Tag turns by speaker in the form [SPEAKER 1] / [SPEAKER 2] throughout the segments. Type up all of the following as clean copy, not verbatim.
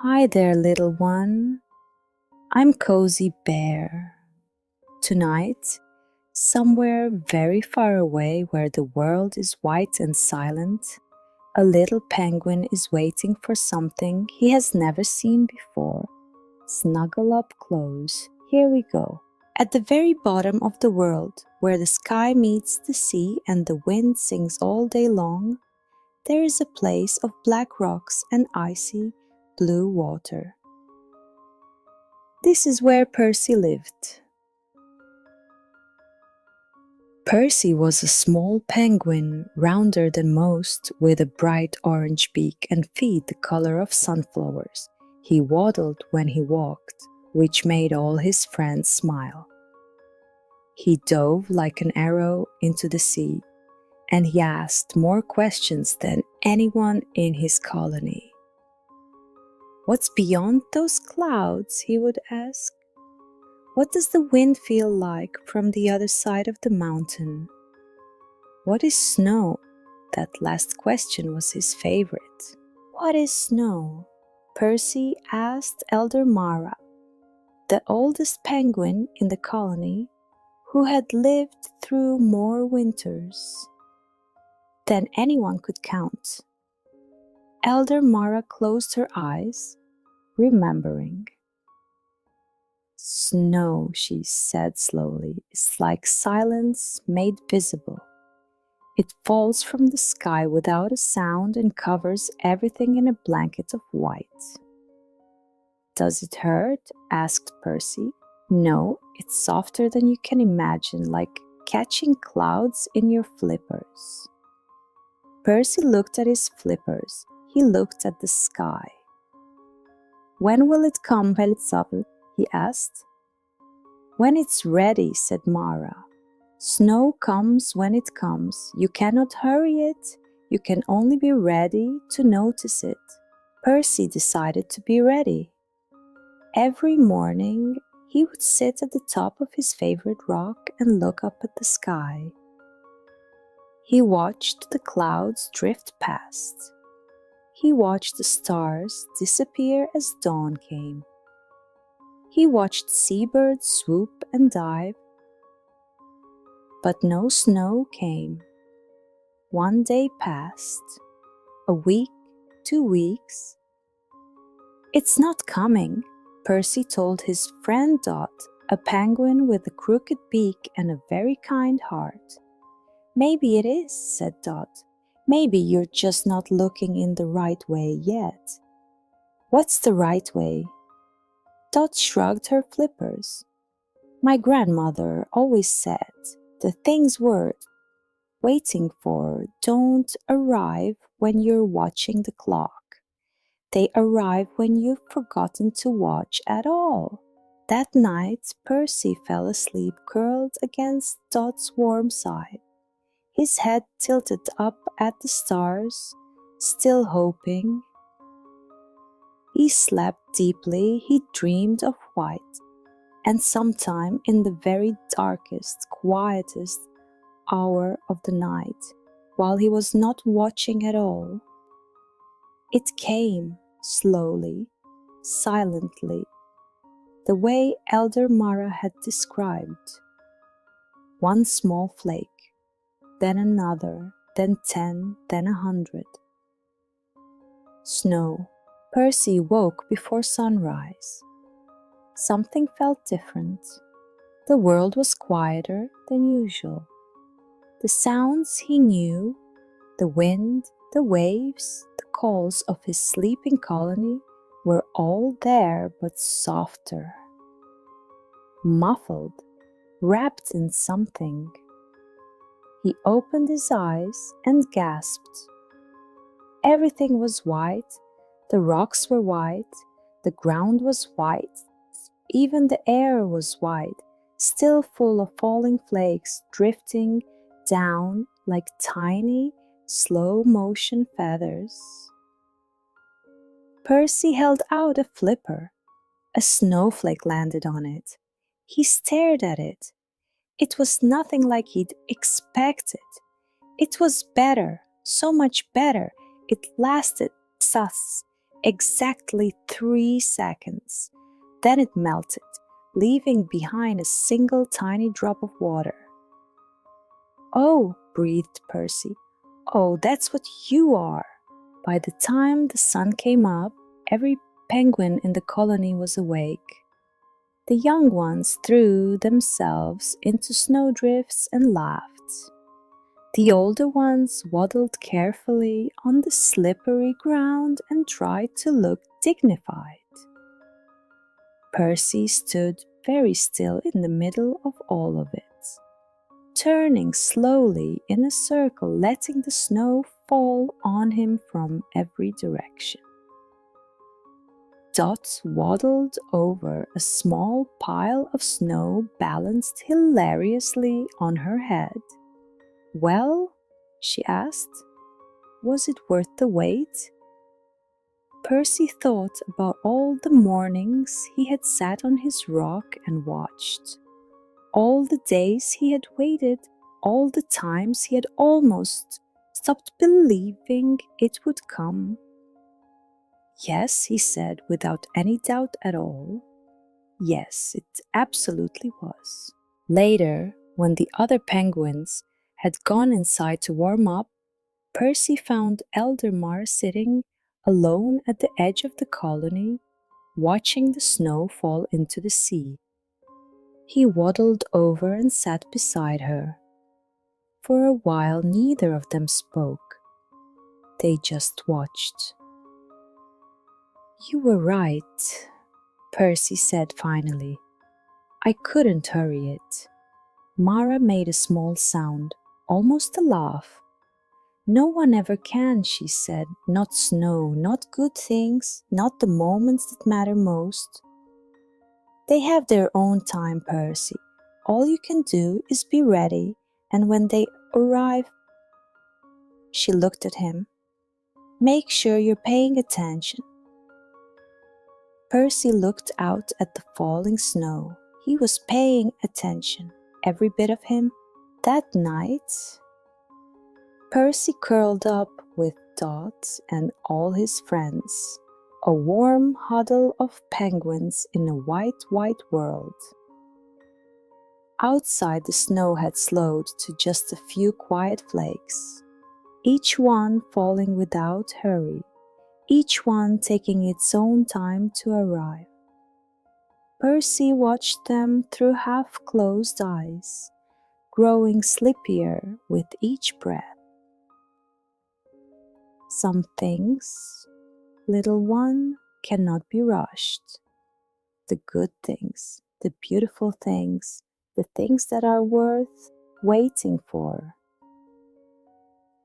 [SPEAKER 1] Hi there, little one. I'm Cozy Bear. Tonight, somewhere very far away where the world is white and silent, a little penguin is waiting for something he has never seen before. Snuggle up close. Here we go. At the very bottom of the world, where the sky meets the sea and the wind sings all day long, there is a place of black rocks and icy blue water. This is where Percy lived. Percy was a small penguin, rounder than most, with a bright orange beak and feet the color of sunflowers. He waddled when he walked, which made all his friends smile. He dove like an arrow into the sea, and he asked more questions than anyone in his colony. "What's beyond those clouds?" he would ask. "What does the wind feel like from the other side of the mountain? What is snow?" That last question was his favorite. "What is snow?" Percy asked Elder Mara, the oldest penguin in the colony, who had lived through more winters than anyone could count. Elder Mara closed her eyes, remembering. "Snow," she said slowly, "is like silence made visible. It falls from the sky without a sound and covers everything in a blanket of white." "Does it hurt?" asked Percy. "No, it's softer than you can imagine, like catching clouds in your flippers." Percy looked at his flippers. He looked at the sky. "When will it come, Velitzavel?" he asked. "When it's ready," said Mara. "Snow comes when it comes. You cannot hurry it. You can only be ready to notice it." Percy decided to be ready. Every morning, he would sit at the top of his favorite rock and look up at the sky. He watched the clouds drift past. He watched the stars disappear as dawn came. He watched seabirds swoop and dive, but no snow came. One day passed, a week, 2 weeks. "It's not coming," Percy told his friend Dot, a penguin with a crooked beak and a very kind heart. "Maybe it is," said Dot. "Maybe you're just not looking in the right way yet." "What's the right way?" Dot shrugged her flippers. "My grandmother always said the things worth waiting for don't arrive when you're watching the clock. They arrive when you've forgotten to watch at all." That night, Percy fell asleep curled against Dot's warm side, his head tilted up at the stars, still hoping. He slept deeply. He dreamed of white, and sometime in the very darkest, quietest hour of the night, while he was not watching at all, it came slowly, silently, the way Elder Mara had described. One small flake, then another, then 10, then 100. Snow. Percy woke before sunrise. Something felt different. The world was quieter than usual. The sounds he knew, the wind, the waves, the calls of his sleeping colony were all there but softer. Muffled, wrapped in something. He opened his eyes and gasped. Everything was white, the rocks were white, the ground was white, even the air was white, still full of falling flakes drifting down like tiny, slow-motion feathers. Percy held out a flipper. A snowflake landed on it. He stared at it. It was nothing like he'd expected. It was better, so much better. It lasted sus. exactly 3 seconds. Then it melted, leaving behind a single tiny drop of water. "Oh," breathed Percy. "Oh, that's what you are." By the time the sun came up, every penguin in the colony was awake. The young ones threw themselves into snowdrifts and laughed. The older ones waddled carefully on the slippery ground and tried to look dignified. Percy stood very still in the middle of all of it, turning slowly in a circle, letting the snow fall on him from every direction. Dot waddled over a small pile of snow, balanced hilariously on her head. "Well," she asked, "was it worth the wait?" Percy thought about all the mornings he had sat on his rock and watched, all the days he had waited, all the times he had almost stopped believing it would come. "Yes," he said without any doubt at all. Yes, it absolutely was. Later, when the other penguins had gone inside to warm up, Percy found Eldemar sitting alone at the edge of the colony, watching the snow fall into the sea. He waddled over and sat beside her. For a while, neither of them spoke. They just watched. "You were right," Percy said finally. "I couldn't hurry it." Mara made a small sound, almost a laugh. "No one ever can," she said. "Not snow, not good things, not the moments that matter most. They have their own time, Percy. All you can do is be ready, and when they arrive—" She looked at him. "Make sure you're paying attention." Percy looked out at the falling snow. He was paying attention, every bit of him. That night, Percy curled up with Dot and all his friends, a warm huddle of penguins in a white, white world. Outside, the snow had slowed to just a few quiet flakes, each one falling without hurry, each one taking its own time to arrive. Percy watched them through half-closed eyes, growing slippier with each breath. Some things, little one, cannot be rushed. The good things, the beautiful things, the things that are worth waiting for.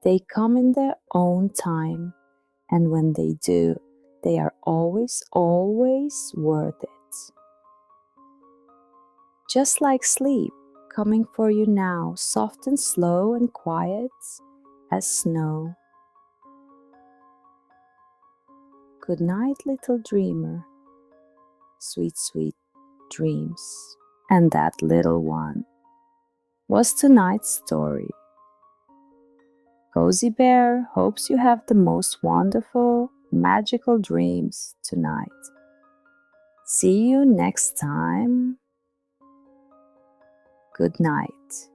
[SPEAKER 1] They come in their own time, and when they do, they are always, always worth it. Just like sleep, coming for you now, soft and slow and quiet as snow. Good night, little dreamer. Sweet, sweet dreams. And that little one was tonight's story. Cozy Bear hopes you have the most wonderful, magical dreams tonight. See you next time. Good night.